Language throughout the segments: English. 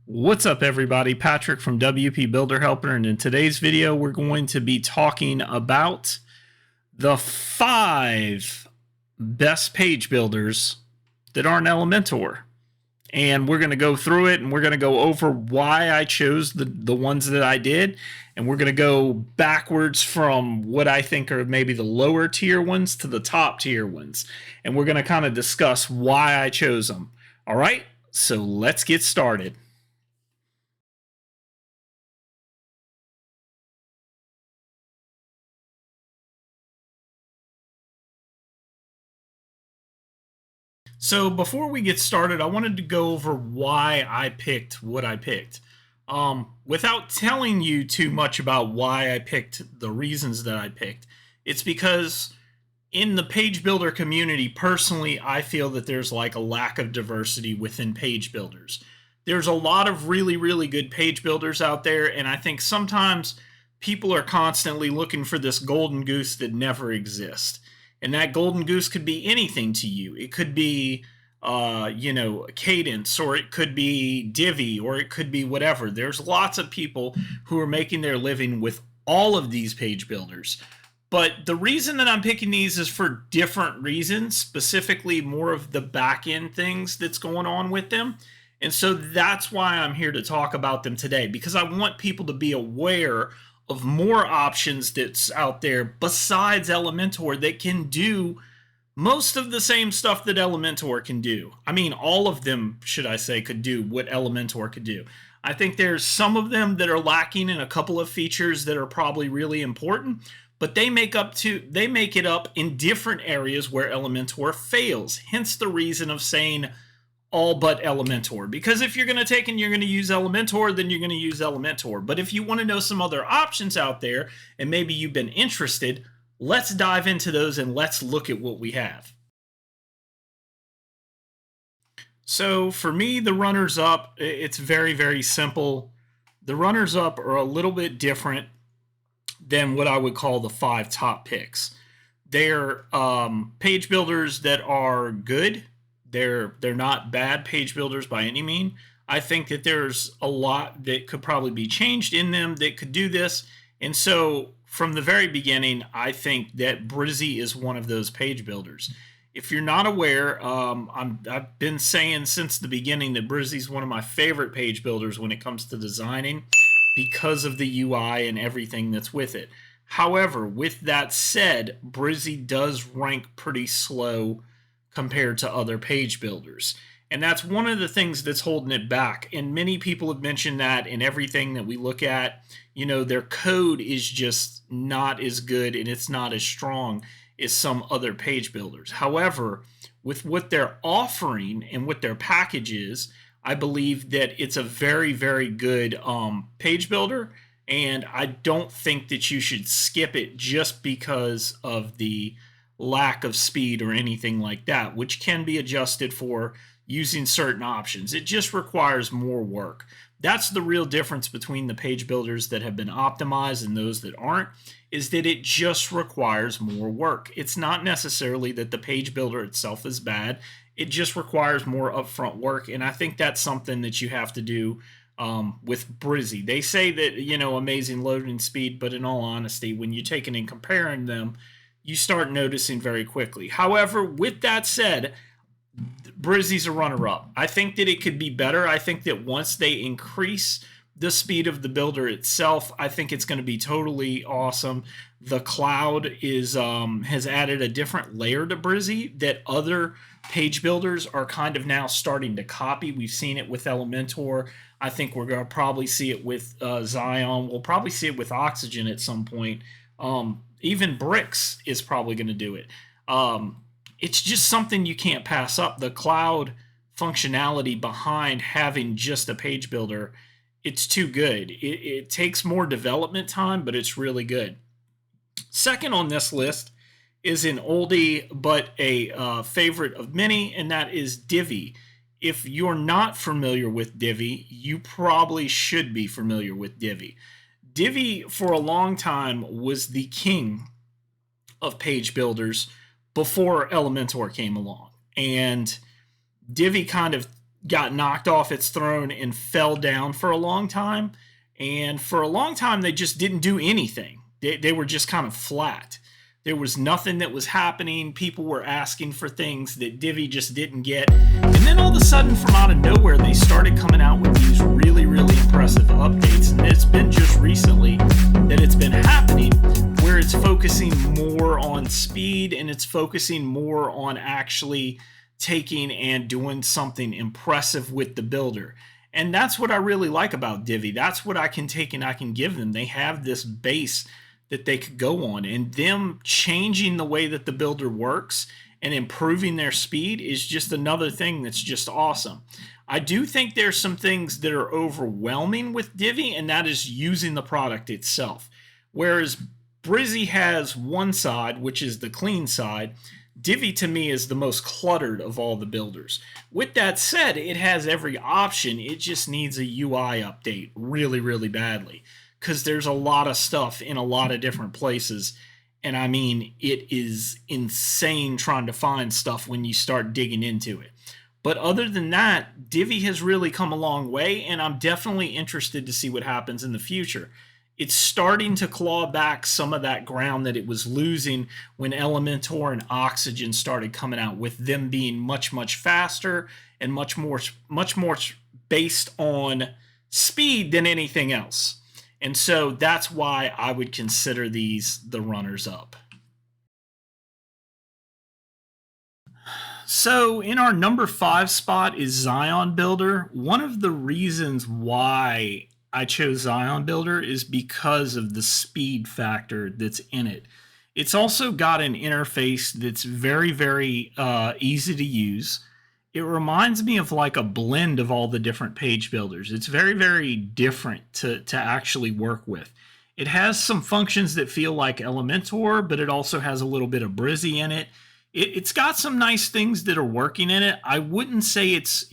What's up, everybody? Patrick from wpbuilderhelper, and in today's video we're going to be talking about the 5 best page builders that aren't Elementor. And we're going to go through it, and we're going to go over why I chose the ones that I did, and we're going to go backwards from what I think are maybe the lower tier ones to the top tier ones, and we're going to kind of discuss why I chose them. All right, so let's get started. So before we get started, I wanted to go over why I picked what I picked. Without telling you too much about why I picked the reasons that I picked, it's because in the page builder community, personally, I feel that there's like a lack of diversity within page builders. There's a lot of really, really good page builders out there, and I think sometimes people are constantly looking for this golden goose that never exists. And that golden goose could be anything to you. It could be, Cadence, or it could be Divi, or it could be whatever. There's lots of people who are making their living with all of these page builders. But the reason that I'm picking these is for different reasons, specifically more of the back end things that's going on with them. And so that's why I'm here to talk about them today, because I want people to be aware of more options that's out there besides Elementor that can do most of the same stuff that Elementor can do. I mean, all of them, should I say, could do what Elementor could do. I think there's some of them that are lacking in a couple of features that are probably really important, but they make it up in different areas where Elementor fails. Hence the reason of saying all but Elementor, because if you're going to take and you're going to use Elementor, then you're going to use Elementor. But if you want to know some other options out there and maybe you've been interested, let's dive into those and let's look at what we have. So for me, the runners up, it's very, very simple. The runners up are a little bit different than what I would call the 5 top picks. They're page builders that are good. They're not bad page builders by any mean. I think that there's a lot that could probably be changed in them that could do this. And so from the very beginning, I think that Brizzy is one of those page builders. If you're not aware, I've been saying since the beginning that Brizzy is one of my favorite page builders when it comes to designing because of the UI and everything that's with it. However, with that said, Brizzy does rank pretty slow compared to other page builders. And that's one of the things that's holding it back. And many people have mentioned that in everything that we look at, their code is just not as good and it's not as strong as some other page builders. However, with what they're offering and what their package is, I believe that it's a very, very good page builder. And I don't think that you should skip it just because of the lack of speed or anything like that, which can be adjusted for using certain options. It just requires more work. That's the real difference between the page builders that have been optimized and those that aren't, is that it just requires more work. It's not necessarily that the page builder itself is bad. It just requires more upfront work, and I think that's something that you have to do with Brizzy. They say that, amazing loading speed, but in all honesty, when you're taking and comparing them, you start noticing very quickly. However, with that said, Brizzy's a runner-up. I think that it could be better. I think that once they increase the speed of the builder itself, I think it's going to be totally awesome. The cloud has added a different layer to Brizzy that other page builders are kind of now starting to copy. We've seen it with Elementor. I think we're going to probably see it with Zion. We'll probably see it with Oxygen at some point. Even Bricks is probably going to do it. It's just something you can't pass up. The cloud functionality behind having just a page builder, it's too good. It takes more development time, but it's really good. Second on this list is an oldie, but a favorite of many, and that is Divi. If you're not familiar with Divi, you probably should be familiar with Divi. Divi, for a long time, was the king of page builders before Elementor came along. And Divi kind of got knocked off its throne and fell down for a long time. And for a long time, they just didn't do anything. They were just kind of flat. There was nothing that was happening. People were asking for things that Divi just didn't get. And then all of a sudden, from out of nowhere, they started coming out with these really, really impressive updates. And it's been just recently that it's been happening, where it's focusing more on speed and it's focusing more on actually taking and doing something impressive with the builder. And that's what I really like about Divi. That's what I can take and I can give them. They have this base that they could go on, and them changing the way that the builder works and improving their speed is just another thing that's just awesome. I do think there's some things that are overwhelming with Divi, and that is using the product itself. Whereas Brizy has one side, which is the clean side, Divi to me is the most cluttered of all the builders. With that said, it has every option. It just needs a UI update really, really badly, because there's a lot of stuff in a lot of different places. And I mean, it is insane trying to find stuff when you start digging into it. But other than that, Divi has really come a long way, and I'm definitely interested to see what happens in the future. It's starting to claw back some of that ground that it was losing when Elementor and Oxygen started coming out, with them being much, much faster and much more based on speed than anything else. And so that's why I would consider these the runners-up. So in our number 5 spot is Zion Builder. One of the reasons why I chose Zion Builder is because of the speed factor that's in it. It's also got an interface that's very, very easy to use. It reminds me of like a blend of all the different page builders. It's very, very different to actually work with. It has some functions that feel like Elementor, but it also has a little bit of Brizy in it. It's got some nice things that are working in it. I wouldn't say it's,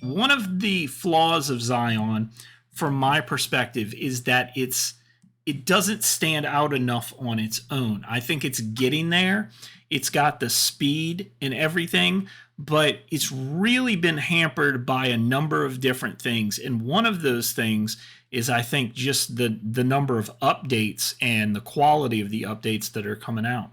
one of the flaws of Zion, from my perspective, is that it doesn't stand out enough on its own. I think it's getting there. It's got the speed and everything, but it's really been hampered by a number of different things. And one of those things is, I think, just the number of updates and the quality of the updates that are coming out.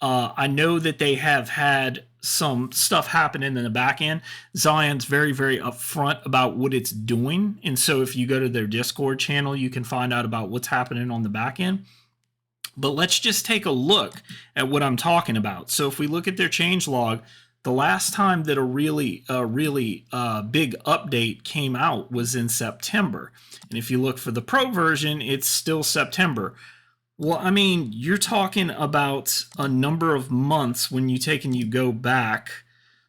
I know that they have had some stuff happening in the back end. Zion's very, very upfront about what it's doing. And so if you go to their Discord channel, you can find out about what's happening on the back end. But let's just take a look at what I'm talking about. So if we look at their changelog, the last time that a really big update came out was in September. And if you look for the Pro version, it's still September. Well, I mean, you're talking about a number of months when you take and you go back.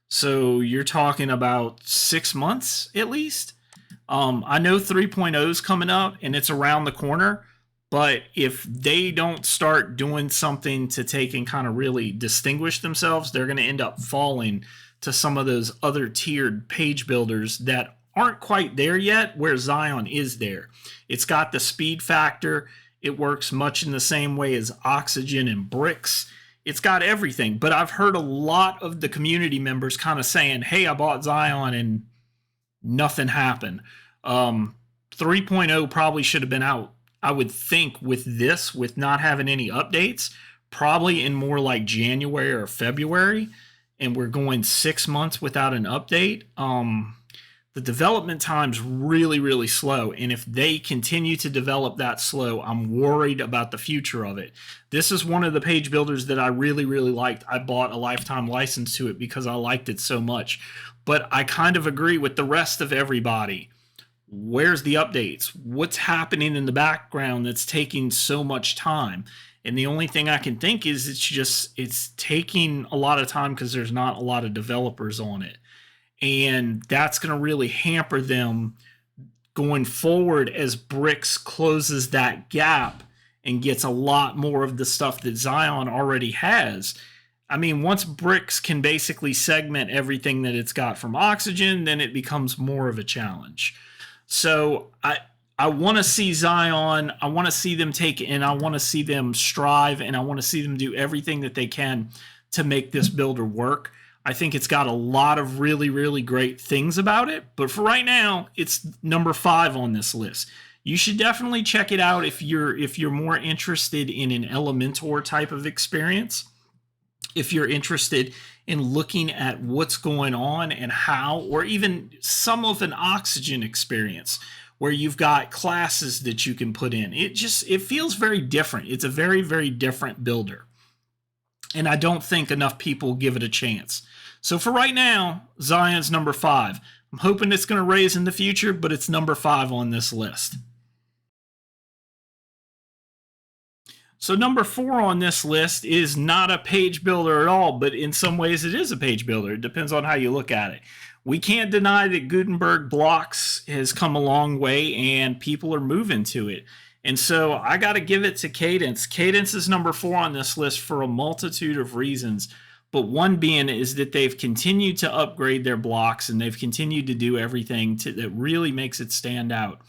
So you're talking about 6 months at least. I know 3.0 is coming up and it's around the corner, but if they don't start doing something to take and kind of really distinguish themselves, they're going to end up falling to some of those other tiered page builders that aren't quite there yet, where Zion is there. It's got the speed factor. It works much in the same way as Oxygen and Bricks. It's got everything. But I've heard a lot of the community members kind of saying, hey, I bought Zion and nothing happened. 3.0 probably should have been out, I would think, with not having any updates, probably in more like January or February. And we're going 6 months without an update. The development time's really, really slow. And if they continue to develop that slow, I'm worried about the future of it. This is one of the page builders that I really, really liked. I bought a lifetime license to it because I liked it so much. But I kind of agree with the rest of everybody. Where's the updates? What's happening in the background that's taking so much time? And the only thing I can think is it's taking a lot of time because there's not a lot of developers on it. And that's going to really hamper them going forward as Bricks closes that gap and gets a lot more of the stuff that Zion already has. I mean, once Bricks can basically segment everything that it's got from Oxygen, then it becomes more of a challenge. So I want to see Zion. I want to see them take it, and I want to see them strive, and I want to see them do everything that they can to make this builder work. I think it's got a lot of really, really great things about it. But for right now, it's number 5 on this list. You should definitely check it out if you're more interested in an Elementor type of experience. If you're interested in looking at what's going on and how, or even some of an Oxygen experience where you've got classes that you can put in. It feels very different. It's a very, very different builder. And I don't think enough people give it a chance. So for right now, Zion's number 5. I'm hoping it's going to raise in the future, but it's number 5 on this list. So number 4 on this list is not a page builder at all, but in some ways it is a page builder. It depends on how you look at it. We can't deny that Gutenberg blocks has come a long way and people are moving to it. And so I got to give it to Cadence. Cadence is number 4 on this list for a multitude of reasons, but one being is that they've continued to upgrade their blocks and they've continued to do everything that really makes it stand out.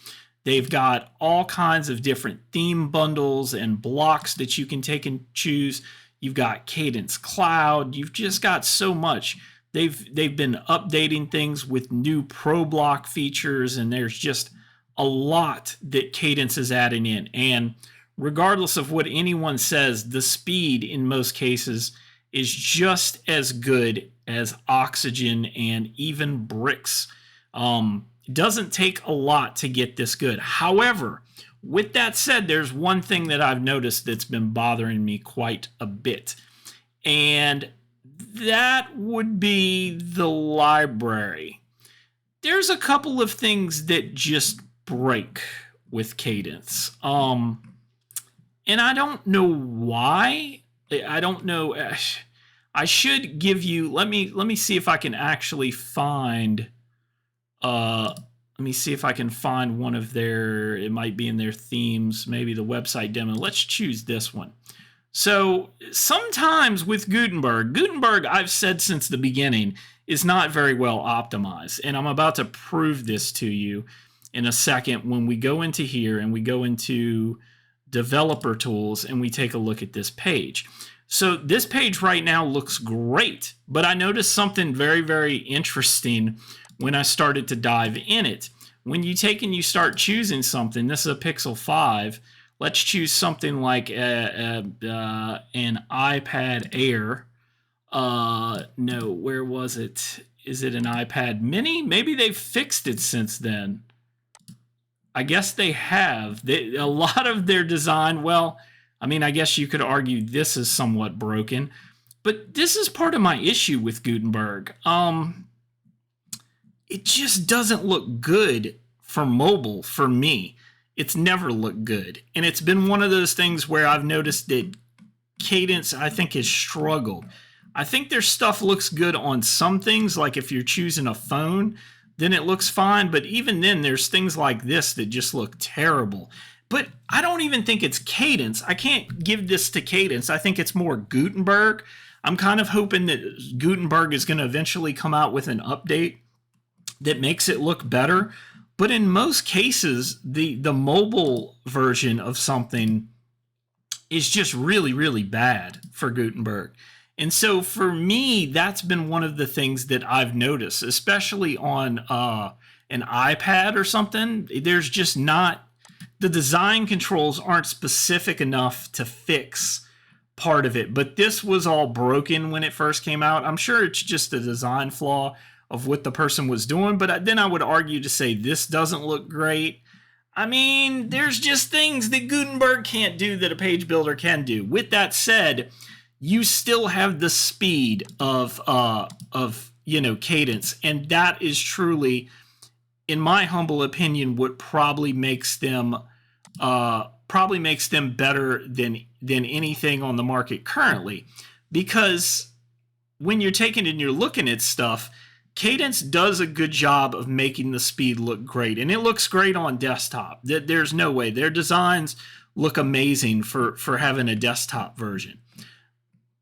They've got all kinds of different theme bundles and blocks that you can take and choose. You've got Cadence Cloud. You've just got so much. They've been updating things with new Pro Block features, and there's just a lot that Cadence is adding in. And regardless of what anyone says, the speed in most cases is just as good as Oxygen and even Bricks. It doesn't take a lot to get this good. However, with that said, there's one thing that I've noticed that's been bothering me quite a bit, and that would be the library. There's a couple of things that just break with Cadence, and I don't know why. I don't know. I should give you. Let me see if I can actually find. Let me see if I can find one of their, it might be in their themes, maybe the website demo. Let's choose this one. So sometimes with Gutenberg, I've said since the beginning, is not very well optimized. And I'm about to prove this to you in a second when we go into here and we go into developer tools and we take a look at this page. So this page right now looks great, but I noticed something very, very interesting when I started to dive in it. When you take and you start choosing something, this is a Pixel 5. Let's choose something like an iPad Air. No, where was it? Is it an iPad Mini? Maybe they've fixed it since then. I guess they have. A lot of their design, well, I mean, I guess you could argue this is somewhat broken, but this is part of my issue with Gutenberg. It just doesn't look good for mobile for me. It's never looked good. And it's been one of those things where I've noticed that Cadence, I think, has struggled. I think their stuff looks good on some things, like if you're choosing a phone, then it looks fine. But even then, there's things like this that just look terrible. But I don't even think it's Cadence. I can't give this to Cadence. I think it's more Gutenberg. I'm kind of hoping that Gutenberg is going to eventually come out with an update that makes it look better. But in most cases, the mobile version of something is just really, really bad for Gutenberg. And so for me, that's been one of the things that I've noticed, especially on an iPad or something. There's just not, the design controls aren't specific enough to fix part of it. But this was all broken when it first came out. I'm sure it's just a design flaw of what the person was doing, but then I would argue to say this doesn't look great. I mean, there's just things that Gutenberg can't do that a page builder can do. With that said, you still have the speed of Cadence, and that is truly, in my humble opinion, what probably makes them better than anything on the market currently. Because when you're taking and you're looking at stuff, Cadence does a good job of making the speed look great, and it looks great on desktop. There's no way. Their designs look amazing for having a desktop version.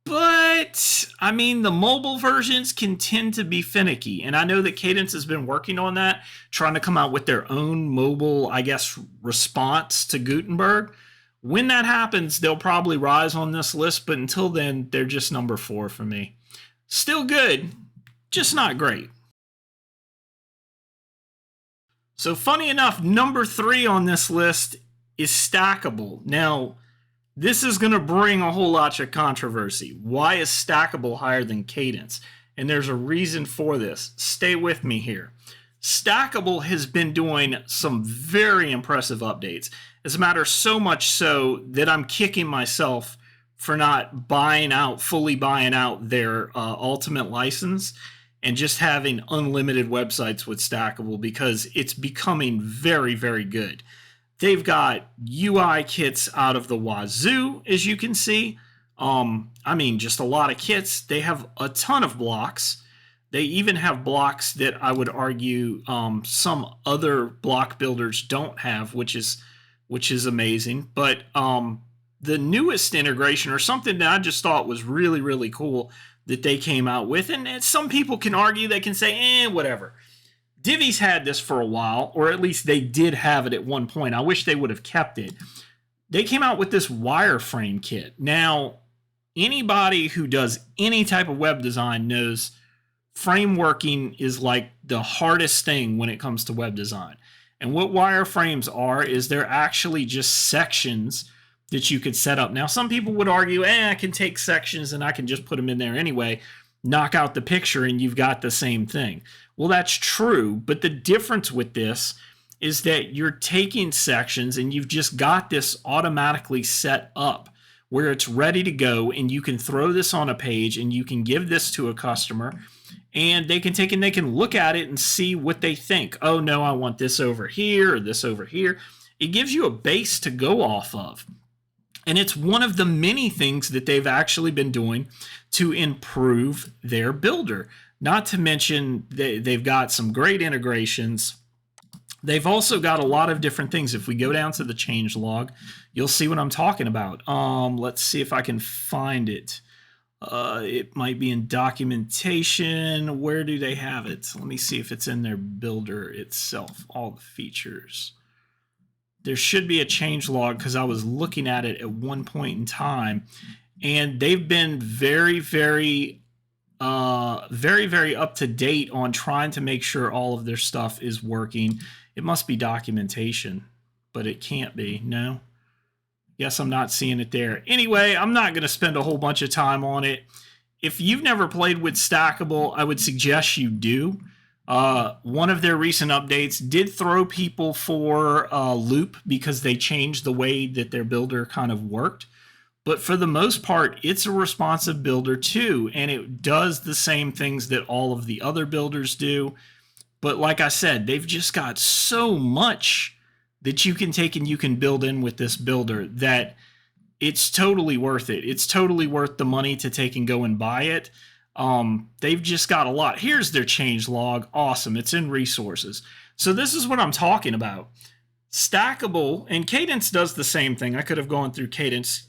But, I mean, the mobile versions can tend to be finicky, and I know that Cadence has been working on that, trying to come out with their own mobile, I guess, response to Gutenberg. When that happens, they'll probably rise on this list, but until then, they're just number 4 for me. Still good, just not great. So funny enough, number 3 on this list is stackable. Now, this is going to bring a whole lot of controversy. Why is stackable higher than Cadence? And there's a reason for this. Stay with me here. Stackable has been doing some very impressive updates. As a matter, so much so that I'm kicking myself for not fully buying out their ultimate license and just having unlimited websites with Stackable, because it's becoming very, very good. They've got UI kits out of the wazoo, as you can see. I mean, just a lot of kits. They have a ton of blocks. They even have blocks that I would argue some other block builders don't have, which is amazing. But the newest integration, or something that I just thought was really, really cool that they came out with, and some people can argue, they can say, whatever. Divi's had this for a while, or at least they did have it at one point. I wish they would have kept it. They came out with this wireframe kit. Now, anybody who does any type of web design knows frameworking is like the hardest thing when it comes to web design. And what wireframes are is they're actually just sections that you could set up. Now, some people would argue, I can take sections and I can just put them in there anyway, knock out the picture, and you've got the same thing. Well, that's true, but the difference with this is that you're taking sections and you've just got this automatically set up where it's ready to go, and you can throw this on a page and you can give this to a customer, and they can take and they can look at it and see what they think. Oh no, I want this over here or this over here. It gives you a base to go off of. And it's one of the many things that they've actually been doing to improve their builder. Not to mention they've got some great integrations. They've also got a lot of different things. If we go down to the change log, you'll see what I'm talking about. Let's see if I can find it. It might be in documentation. Where do they have it? Let me see if it's in their builder itself, all the features. There should be a change log, because I was looking at it at one point in time, and they've been very, very up to date on trying to make sure all of their stuff is working. It must be documentation, but it can't be. No. Yes, I'm not seeing it there. Anyway, I'm not going to spend a whole bunch of time on it. If you've never played with Stackable, I would suggest you do. One of their recent updates did throw people for a loop because they changed the way that their builder kind of worked. But for the most part, it's a responsive builder too, and it does the same things that all of the other builders do. But like I said, they've just got so much that you can take and you can build in with this builder that it's totally worth it. It's totally worth the money to take and go and buy it. They've just got a lot. Here's their change log. Awesome. It's in resources. So this is what I'm talking about. Stackable, and Cadence does the same thing. I could have gone through Cadence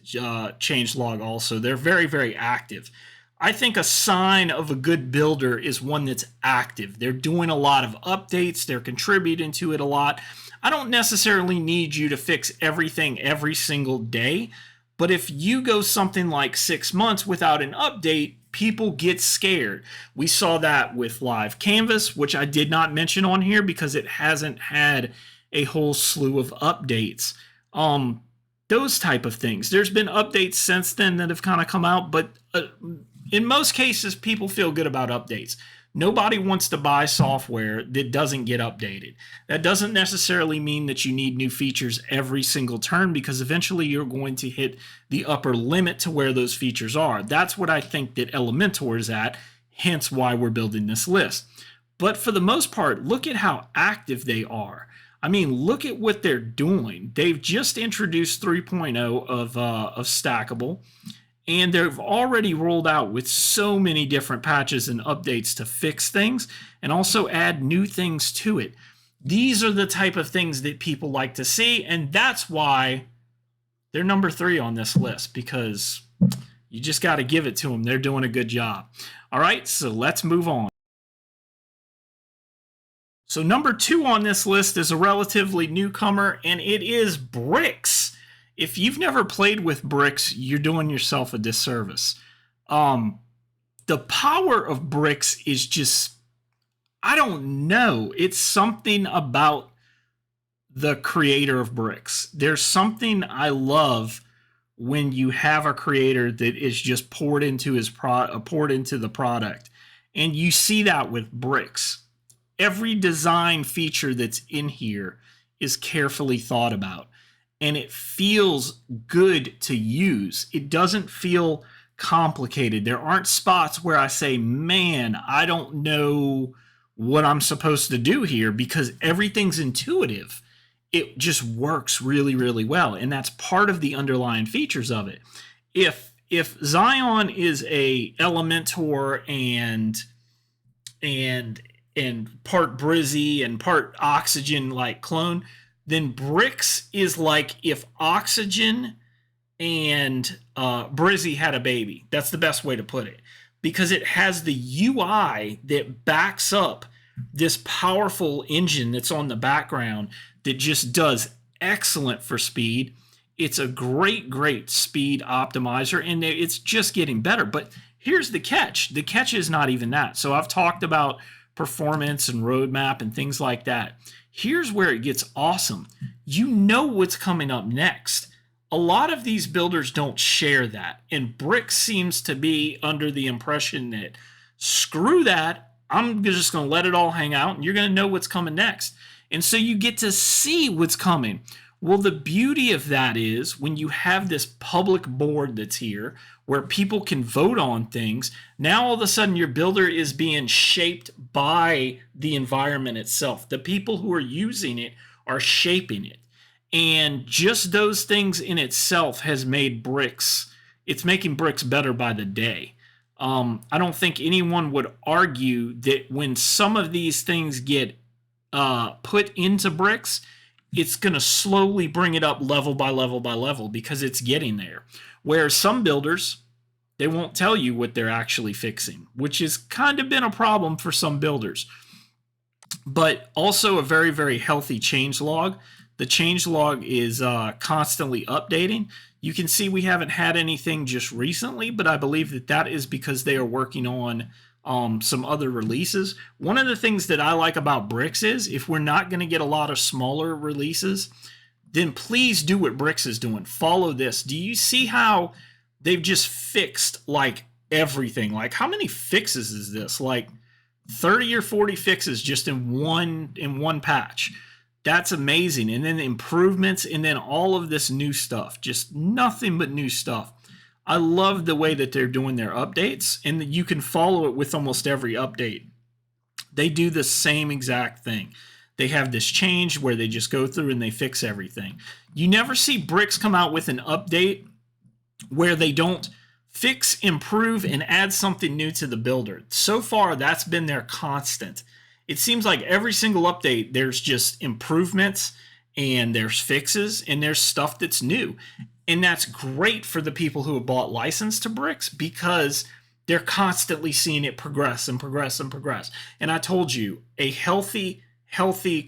change log also. They're very, very active. I think a sign of a good builder is one that's active. They're doing a lot of updates. They're contributing to it a lot. I don't necessarily need you to fix everything every single day, but if you go something like 6 months without an update, people get scared. We saw that with Live Canvas, which I did not mention on here because it hasn't had a whole slew of updates. Those type of things. There's been updates since then that have kind of come out, but in most cases, people feel good about updates. Nobody wants to buy software that doesn't get updated. That doesn't necessarily mean that you need new features every single turn, because eventually you're going to hit the upper limit to where those features are. That's what I think that Elementor is at, hence why we're building this list. But for the most part, look at how active they are. I mean, look at what they're doing. They've just introduced 3.0 of Stackable, and they've already rolled out with so many different patches and updates to fix things and also add new things to it. These are the type of things that people like to see, and that's why they're number 3 on this list, because you just got to give it to them. They're doing a good job. All right, so let's move on. So number 2 on this list is a relatively newcomer, and it is Bricks. If you've never played with Bricks, you're doing yourself a disservice. the power of bricks is just, I don't know. It's something about the creator of bricks. There's something I love when you have a creator that is just poured into the product. And you see that with bricks. Every design feature that's in here is carefully thought about, and it feels good to use. It doesn't feel complicated. There aren't spots where I say, man, I don't know what I'm supposed to do here, because everything's intuitive. It just works really, really well, and that's part of the underlying features of it. If Zion is a Elementor and part Brizzy and part Oxygen like clone, then Bricks is like if Oxygen and Brizzy had a baby. That's the best way to put it, because it has the UI that backs up this powerful engine that's on the background that just does excellent for speed. It's a great speed optimizer, and it's just getting better. But here's the catch. The catch is not even that. So I've talked about performance and roadmap and things like that. Here's where it gets awesome. You know what's coming up next. A lot of these builders don't share that, and Bricks seems to be under the impression that, screw that, I'm just going to let it all hang out, and you're going to know what's coming next. And so you get to see what's coming. Well, the beauty of that is when you have this public board that's here where people can vote on things, now all of a sudden your builder is being shaped by the environment itself. The people who are using it are shaping it. And just those things in itself has made Bricks, it's making Bricks better by the day. I don't think anyone would argue that when some of these things get put into Bricks, it's going to slowly bring it up level by level by level, because it's getting there. Whereas some builders, they won't tell you what they're actually fixing, which has kind of been a problem for some builders. But also a very, very healthy changelog. The changelog is constantly updating. You can see we haven't had anything just recently, but I believe that that is because they are working on some other releases. One of the things that I like about Bricks is if we're not going to get a lot of smaller releases, then please do what Bricks is doing. Follow this. Do you see how they've just fixed like everything? Like, how many fixes is this? Like 30 or 40 fixes just in one patch. That's amazing. And then the improvements, and then all of this new stuff. Just nothing but new stuff. I love the way that they're doing their updates, and that you can follow it with almost every update. They do the same exact thing. They have this change where they just go through and they fix everything. You never see Bricks come out with an update where they don't fix, improve, and add something new to the builder. So far, that's been their constant. It seems like every single update, there's just improvements, and there's fixes, and there's stuff that's new. And that's great for the people who have bought license to Bricks, because they're constantly seeing it progress and progress and progress. And I told you, a healthy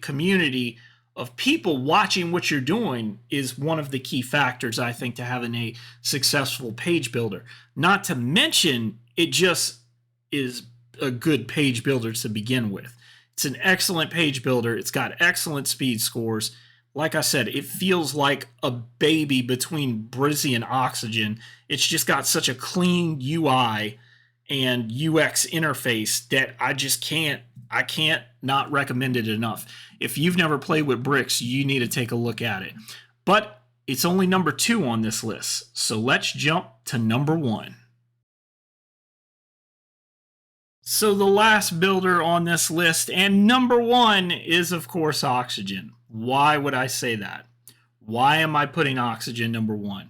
community of people watching what you're doing is one of the key factors, I think, to having a successful page builder. Not to mention, it just is a good page builder to begin with. It's an excellent page builder. It's got excellent speed scores. Like I said, it feels like a baby between Brizzy and Oxygen. It's just got such a clean UI and UX interface that I can't not recommend it enough. If you've never played with Bricks, you need to take a look at it. But it's only number 2 on this list, so let's jump to number 1. So the last builder on this list, and number 1, is of course Oxygen. Why would I say that? Why am I putting Oxygen number 1?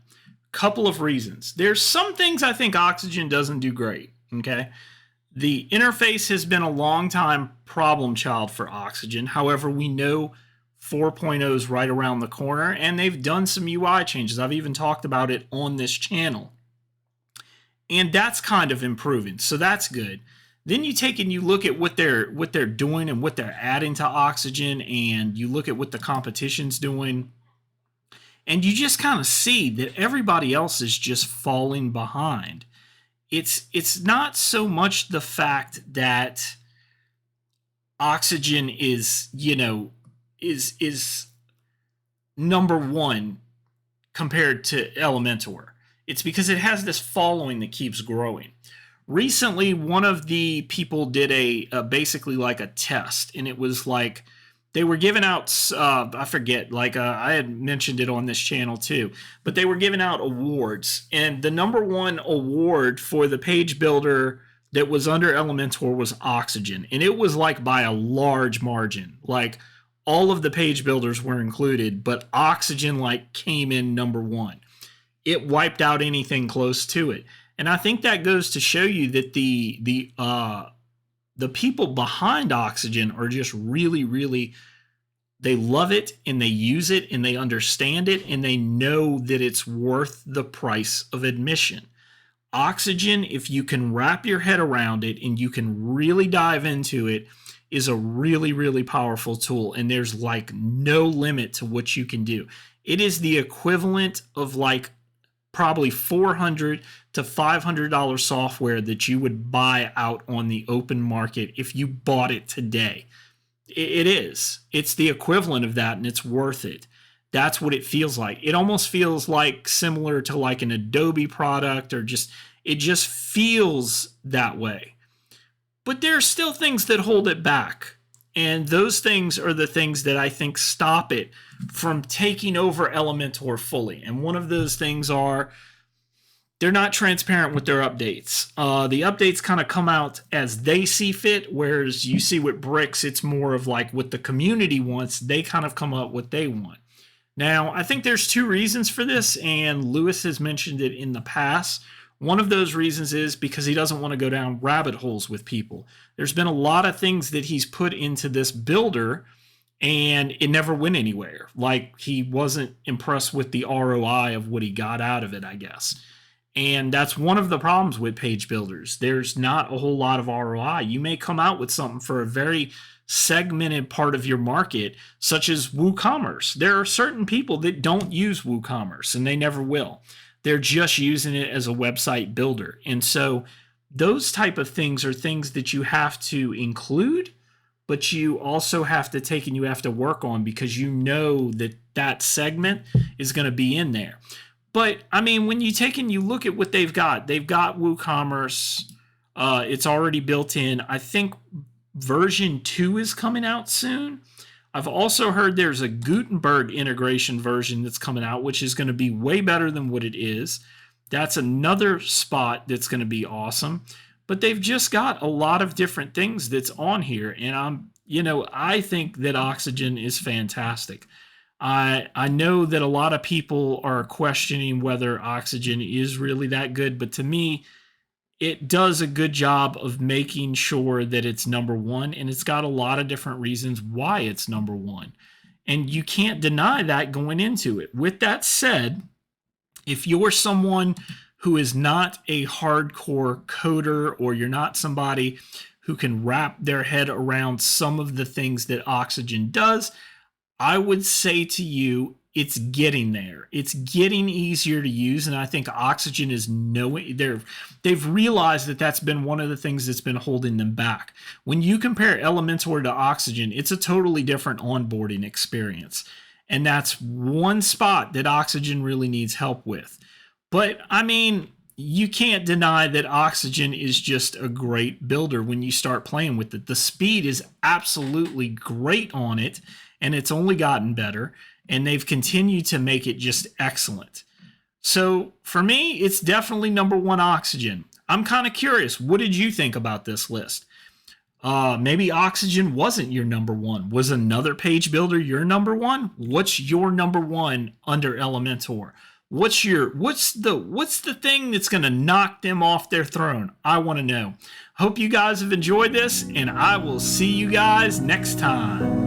Couple of reasons. There's some things I think Oxygen doesn't do great, okay? The interface has been a long time problem child for Oxygen. However, we know 4.0 is right around the corner, and they've done some UI changes. I've even talked about it on this channel. And that's kind of improving, so that's good. Then you take and you look at what they're doing and what they're adding to Oxygen, and you look at what the competition's doing, and you just kind of see that everybody else is just falling behind. it's not so much the fact that Oxygen is, is number one compared to Elementor. It's because it has this following that keeps growing. Recently, one of the people did a basically like a test, and it was like they were giving out, I forget, like I had mentioned it on this channel too, but they were giving out awards, and the number one award for the page builder that was under Elementor was Oxygen, and it was like by a large margin. Like all of the page builders were included, but Oxygen like came in number one. It wiped out anything close to it. And I think that goes to show you that the people behind Oxygen are just really, really, they love it and they use it and they understand it and they know that it's worth the price of admission. Oxygen, if you can wrap your head around it and you can really dive into it, is a really, really powerful tool. And there's like no limit to what you can do. It is the equivalent of like probably $400 to $500 software that you would buy out on the open market if you bought it today. It is. It's the equivalent of that, and it's worth it. That's what it feels like. It almost feels like similar to like an Adobe product, or it just feels that way. But there are still things that hold it back. And those things are the things that I think stop it from taking over Elementor fully. And one of those things are they're not transparent with their updates. The updates kind of come out as they see fit, whereas you see with Bricks, it's more of like what the community wants. They kind of come up what they want. Now, I think there's two reasons for this, and Lewis has mentioned it in the past. One of those reasons is because he doesn't want to go down rabbit holes with people. There's been a lot of things that he's put into this builder, and it never went anywhere. Like, he wasn't impressed with the ROI of what he got out of it, I guess. And that's one of the problems with page builders. There's not a whole lot of ROI. You may come out with something for a very segmented part of your market, such as WooCommerce. There are certain people that don't use WooCommerce, and they never will. They're just using it as a website builder. And so those type of things are things that you have to include, but you also have to take and you have to work on, because you know that that segment is going to be in there. But I mean, when you take and you look at what they've got WooCommerce. It's already built in. I think version 2 is coming out soon. I've also heard there's a Gutenberg integration version that's coming out, which is going to be way better than what it is. That's another spot that's going to be awesome. But they've just got a lot of different things that's on here. And I think that Oxygen is fantastic. I know that a lot of people are questioning whether Oxygen is really that good, but to me, it does a good job of making sure that it's number one, and it's got a lot of different reasons why it's number one. And you can't deny that going into it. With that said, if you're someone who is not a hardcore coder, or you're not somebody who can wrap their head around some of the things that Oxygen does, I would say to you, it's getting there. It's getting easier to use, and I think Oxygen is they've realized that that's been one of the things that's been holding them back. When you compare Elementor to Oxygen, it's a totally different onboarding experience, and that's one spot that Oxygen really needs help with. But I mean, you can't deny that Oxygen is just a great builder when you start playing with it. The speed is absolutely great on it, and it's only gotten better. And they've continued to make it just excellent. So for me, it's definitely number one Oxygen. I'm kind of curious. What did you think about this list? Maybe Oxygen wasn't your number one. Was another page builder your number one? What's your number one under Elementor? What's the thing that's going to knock them off their throne? I want to know. Hope you guys have enjoyed this, and I will see you guys next time.